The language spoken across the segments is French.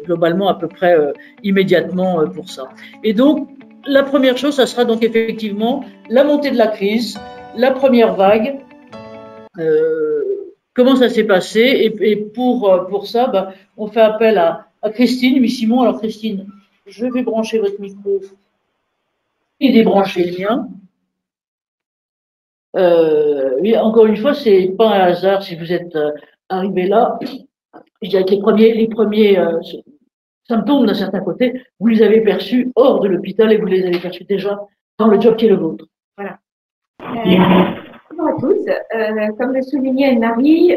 globalement à peu près immédiatement pour ça. Et donc, la première chose, ça sera donc effectivement la montée de la crise, la première vague, comment ça s'est passé, et pour ça, bah, on fait appel à Christine, oui Simon. Alors Christine, je vais brancher votre micro et débrancher le mien. Oui, encore une fois, c'est pas un hasard si vous êtes arrivé là. Je dirais que les premiers symptômes d'un certain côté, vous les avez perçus hors de l'hôpital et vous les avez perçus déjà dans le job qui est le vôtre. Voilà. Bonjour à tous. Comme le soulignait Marie,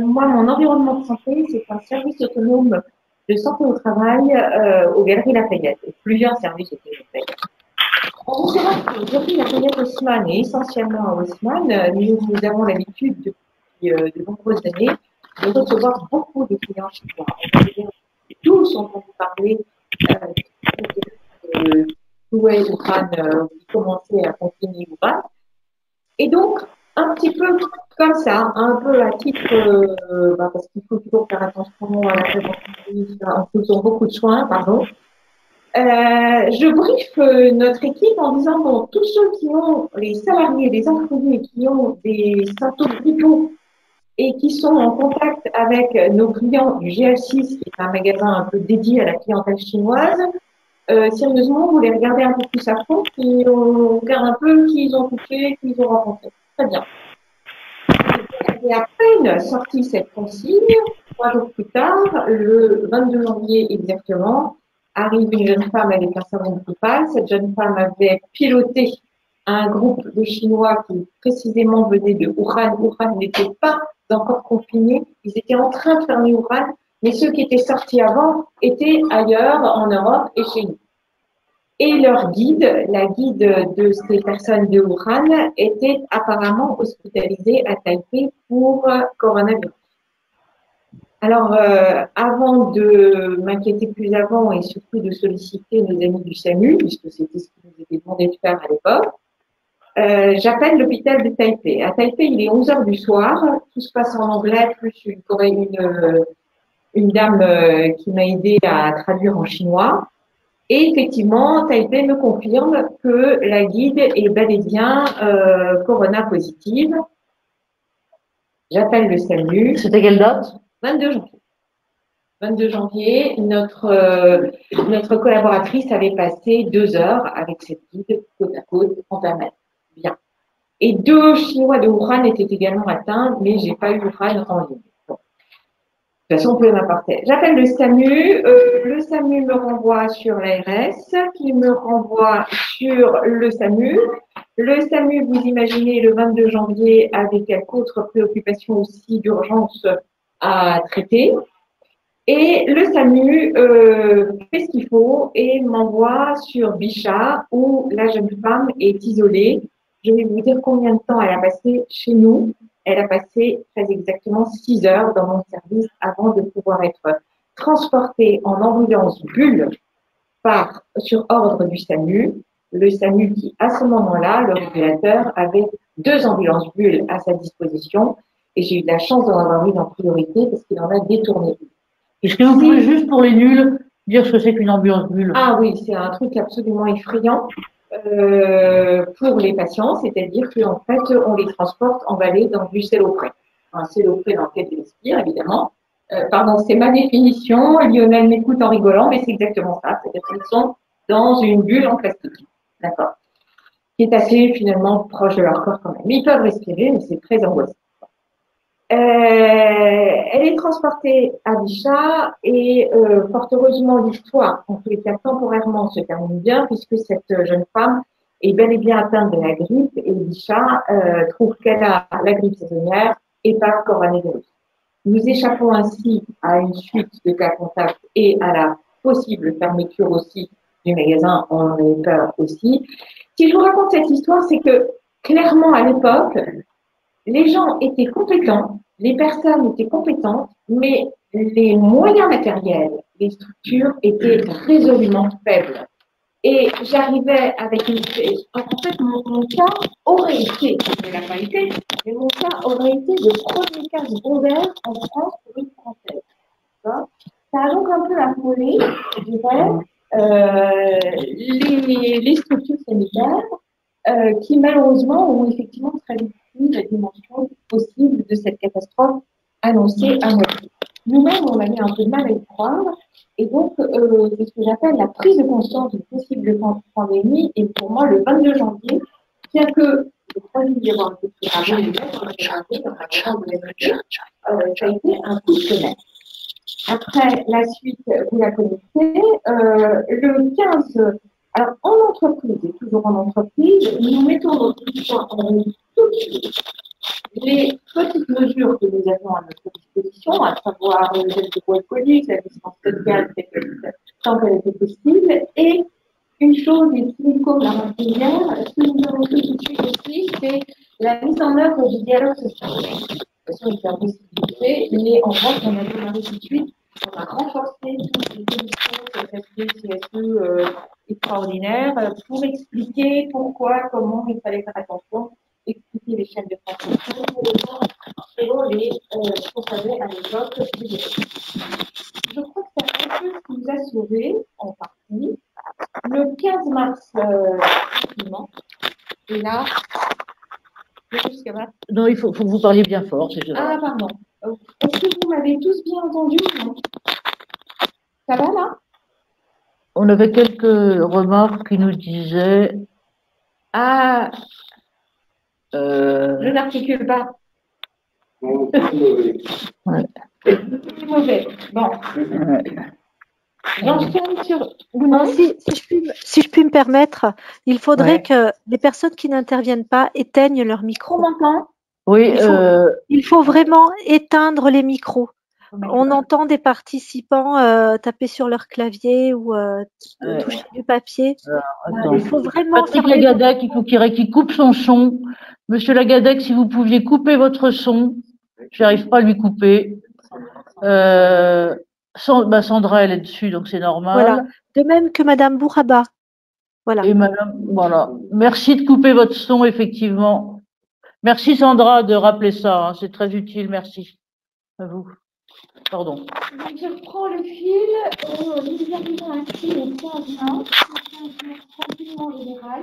moi, mon environnement de santé, c'est un service autonome de santé au travail aux Galeries Lafayette, et plusieurs services autonomes. On observe que Galeries Lafayette Haussmann et essentiellement à Haussmann, nous avons l'habitude depuis de nombreuses années de recevoir beaucoup de clients chinois. Tous ont entendu parler de Douai, Wuhan, qui commençait à confiner Wuhan. Et donc, un petit peu comme ça, un peu à titre, parce qu'il faut toujours faire attention à la prévention en faisant beaucoup de soins, pardon. Je briefe notre équipe en disant, bon, tous ceux qui ont, les salariés, les employés qui ont des symptômes grippaux et qui sont en contact avec nos clients du GL6, qui est un magasin un peu dédié à la clientèle chinoise, sérieusement, vous les regardez un peu plus à fond et on regarde un peu qui ils ont touché, qui ils ont rencontré. Très bien. Et à peine sorti cette consigne, 3 jours plus tard, le 22 janvier exactement, arrive une jeune femme avec un savon de coupage. Cette jeune femme avait piloté un groupe de Chinois qui précisément venait de Wuhan. Wuhan n'était pas encore confiné. Ils étaient en train de fermer Wuhan, mais ceux qui étaient sortis avant étaient ailleurs, en Europe et chez nous. Et leur guide, la guide de ces personnes de Wuhan, était apparemment hospitalisée à Taipei pour coronavirus. Alors, avant de m'inquiéter plus avant et surtout de solliciter nos amis du SAMU, puisque c'était ce qui nous était demandé de faire à l'époque, j'appelle l'hôpital de Taipei. À Taipei, il est 11 heures du soir, tout se passe en anglais, plus une dame qui m'a aidé à traduire en chinois. Et effectivement, Taipei me confirme que la guide est bel et bien corona positive. J'appelle le SAMU. C'était quelle date? 22 janvier. 22 janvier, notre collaboratrice avait passé 2 heures avec cette guide côte à côte en permanence. Bien. Et 2 Chinois de Wuhan étaient également atteints, mais j'ai pas eu Wuhan en ligne. De toute façon, on peut m'apporter. J'appelle le SAMU me renvoie sur l'ARS, qui me renvoie sur le SAMU. Le SAMU, vous imaginez, le 22 janvier, avec quelques autres préoccupations aussi d'urgence à traiter. Et le SAMU fait ce qu'il faut et m'envoie sur Bichat, où la jeune femme est isolée. Je vais vous dire combien de temps elle a passé chez nous. Elle a passé très exactement 6 heures dans mon service avant de pouvoir être transportée en ambulance bulle sur ordre du SAMU. Le SAMU qui, à ce moment-là, le régulateur, avait 2 ambulances bulles à sa disposition. Et j'ai eu de la chance d'en avoir une en priorité parce qu'il en a détourné une. Est-ce que vous pouvez juste pour les nuls dire ce que c'est qu'une ambulance bulle? Ah oui, c'est un truc absolument effrayant pour les patients, c'est-à-dire qu'en fait, on les transporte emballés dans du celloprès. Un celloprès dans lequel ils respirent, évidemment. Pardon, c'est ma définition. Lionel m'écoute en rigolant, mais c'est exactement ça. C'est-à-dire qu'ils sont dans une bulle en plastique. D'accord. Qui est assez, finalement, proche de leur corps quand même. Mais ils peuvent respirer, mais c'est très angoissant. Elle est transportée à Bichat et fort heureusement l'histoire, en tous les cas temporairement, se termine bien puisque cette jeune femme est bel et bien atteinte de la grippe et Bichat trouve qu'elle a la grippe saisonnière et pas le coronavirus. Nous échappons ainsi à une suite de cas contacts et à la possible fermeture aussi du magasin, on en avait peur aussi. Si je vous raconte cette histoire, c'est que clairement à l'époque, les gens étaient compétents, les personnes étaient compétentes, mais les moyens matériels, les structures étaient résolument faibles. Et j'arrivais avec une... En fait, mon cas aurait été, il n'a pas été, mais mon cas aurait été le premier cas secondaire en France pour une Française. Ça a donc un peu affolé, je dirais, les structures sanitaires qui malheureusement ont effectivement traduit la dimension possible de cette catastrophe annoncée à moitié. Nous-mêmes, on avait un peu de mal à y croire, et donc c'est ce que j'appelle la prise de conscience d'une possible pandémie, et pour moi, le 22 janvier, bien que je crois qu'il y avoir un petit rappel, ça a été un coup de fenêtre. Après, la suite, vous la connaissez. Le 15, alors en entreprise, et toujours en entreprise, nous mettons notre histoire en ligne tout de suite. Les petites mesures que nous avons à notre disposition, à savoir le gel hydroalcoolique, la distance sociale, tant qu'elle était possible, et une chose, et Nico l'a rappelé hier, ce que nous avons fait tout de suite aussi, c'est la mise en œuvre du dialogue social. De toute façon, il y a une possibilité, mais en France, on a démarré tout de suite. On a renforcé toutes les commissions CSE extraordinaires pour expliquer pourquoi, comment il fallait faire attention, expliquer les chaînes de transmission selon les qu'on savait à l'époque. Je crois que c'est un peu ce qui nous a sauvés, en partie. Le 15 mars, effectivement, et là, non, il faut que vous parliez bien fort. Ah, pardon. Est-ce que vous m'avez tous bien entendu ou non? Ça va là? On avait quelques remarques qui nous disaient. Ah, je n'articule pas. Non, c'est mauvais. Ouais. C'est mauvais. Bon. Ouais. J'enchaîne sur. Non, si je puis me permettre, il faudrait que les personnes qui n'interviennent pas éteignent leur micro. On m'entend? Oui. Il faut vraiment éteindre les micros. On entend des participants taper sur leur clavier ou toucher du papier. Il faut vraiment Patrick Lagadec, il faut qu'il coupe son son. Monsieur Lagadec, si vous pouviez couper votre son, je n'arrive pas à lui couper. Sandra, elle est dessus, donc c'est normal. Voilà. De même que Madame Bouraba. Voilà. Et Madame, voilà. Merci de couper votre son, effectivement. Merci Sandra de rappeler ça, hein. C'est très utile. Merci à vous. Pardon. Je reprends le fil. Nous arrivons ainsi au 15 mars, confinement général.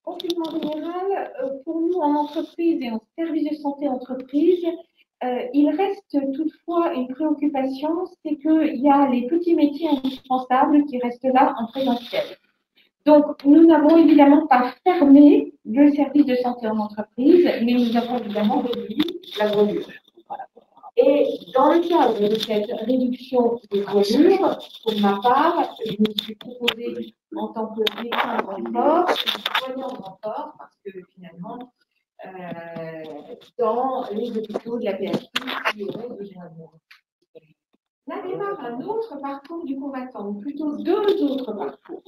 Confinement général, pour nous en entreprise et en service de santé entreprise, il reste toutefois une préoccupation, c'est qu'il y a les petits métiers indispensables qui restent là en présentiel. Donc, nous n'avons évidemment pas fermé le service de santé en entreprise, mais nous avons évidemment réduit la voilure. Voilà. Et dans le cadre de cette réduction des voilures, pour ma part, je me suis proposée en tant que médecin de renfort, soignant de renfort, parce que finalement, dans les hôpitaux de la PHI, il y aurait besoin de moi. Là démarre un autre parcours du combattant, ou plutôt deux autres parcours.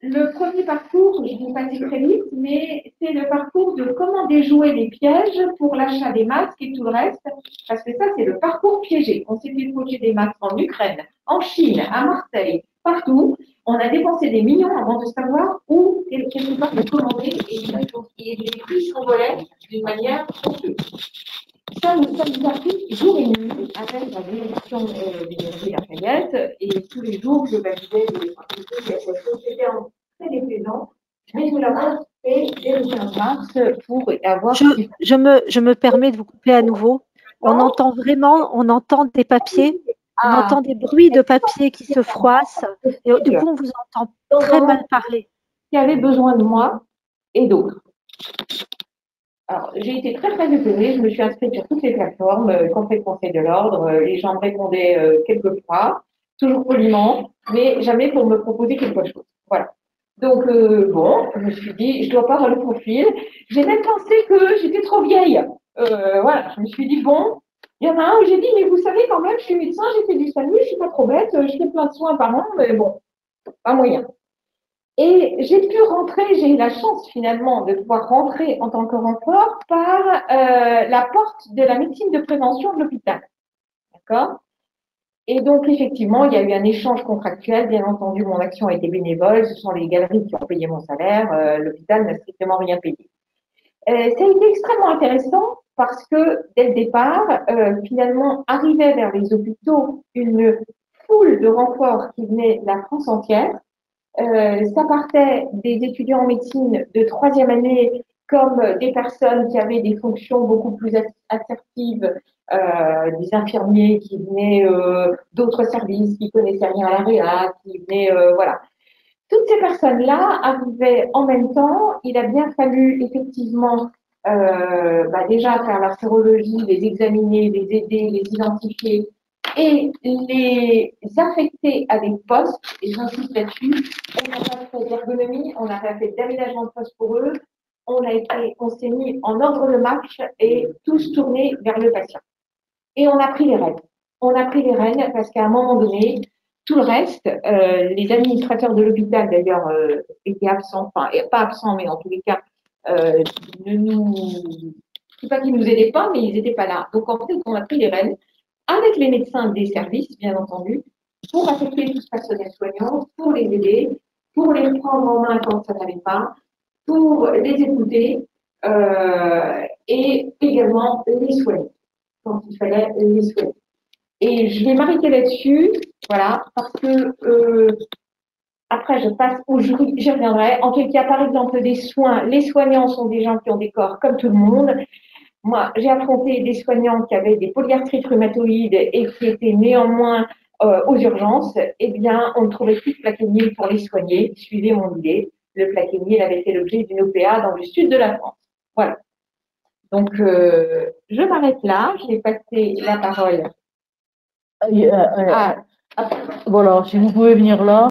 Le premier parcours, je vous passe très vite, mais c'est le parcours de comment déjouer les pièges pour l'achat des masques et tout le reste, parce que ça, c'est le parcours piégé. On s'est fait pocher des masques en Ukraine, en Chine, à Marseille, partout. On a dépensé des millions avant de savoir où, quelque part, les commander et les prix s'envolaient d'une manière honteuse. Ça nous a pris jour et nuit avec la direction d'énergie Lafayette et tous les jours je validais les c'était très déplaisant, mais nous l'avons fait dès le 15 mars pour avoir. Je me permets de vous couper à nouveau. On entend vraiment, on entend des papiers, on entend des bruits de papier qui se froissent et du coup on vous entend très mal parler. Qui avait besoin de moi et d'autres. Alors, j'ai été très, très étonnée. Je me suis inscrite sur toutes les plateformes, Conseil de l'Ordre. Les gens me répondaient quelquefois, toujours poliment, mais jamais pour me proposer quelque chose. Voilà. Donc, bon, je me suis dit, je dois pas avoir le profil. J'ai même pensé que j'étais trop vieille. Voilà, je me suis dit, bon, il y en a un où j'ai dit, mais vous savez, quand même, je suis médecin, j'ai fait du SAMU, je suis pas trop bête, je fais plein de soins par an, mais bon, pas moyen. Et j'ai pu rentrer, j'ai eu la chance finalement de pouvoir rentrer en tant que renfort par la porte de la médecine de prévention de l'hôpital. D'accord? Et donc, effectivement, il y a eu un échange contractuel. Bien entendu, mon action a été bénévole. Ce sont les galeries qui ont payé mon salaire. L'hôpital n'a strictement rien payé. Ça a été extrêmement intéressant parce que dès le départ, finalement, arrivait vers les hôpitaux une foule de renforts qui venaient de la France entière. Ça partait des étudiants en médecine de troisième année comme des personnes qui avaient des fonctions beaucoup plus assertives, des infirmiers qui venaient d'autres services, qui connaissaient rien à la réa, qui venaient, voilà. Toutes ces personnes-là arrivaient en même temps. Il a bien fallu effectivement déjà faire leur sérologie, les examiner, les aider, les identifier et les affecter à des postes. Et j'insiste là-dessus, on n'a pas fait d'ergonomie, on n'a pas fait d'aménagement de poste pour eux. On s'est mis en ordre de marche et tous tournés vers le patient. Et on a pris les rênes. On a pris les rênes parce qu'à un moment donné, tout le reste, les administrateurs de l'hôpital d'ailleurs étaient absents, enfin pas absents, mais en tous les cas, ne nous, c'est pas qu'ils nous aidaient pas, mais ils n'étaient pas là. Donc en fait, on a pris les rênes avec les médecins des services, bien entendu, pour affecter tout ce personnel soignant, pour les aider, pour les prendre en main quand ça n'allait pas, pour les écouter et également les soigner quand il fallait les soigner. Et je vais m'arrêter là-dessus, voilà, parce que après je passe au jury, j'y reviendrai. En quel cas, par exemple, des soins, les soignants sont des gens qui ont des corps comme tout le monde. Moi, j'ai affronté des soignants qui avaient des polyarthrites rhumatoïdes et qui étaient néanmoins aux urgences. Eh bien, on ne trouvait plus de plaquenil pour les soigner. Suivez mon idée. Le plaquenil avait fait l'objet d'une OPA dans le sud de la France. Voilà. Donc, je m'arrête là. Je vais passer la parole. Voilà, si vous pouvez venir là.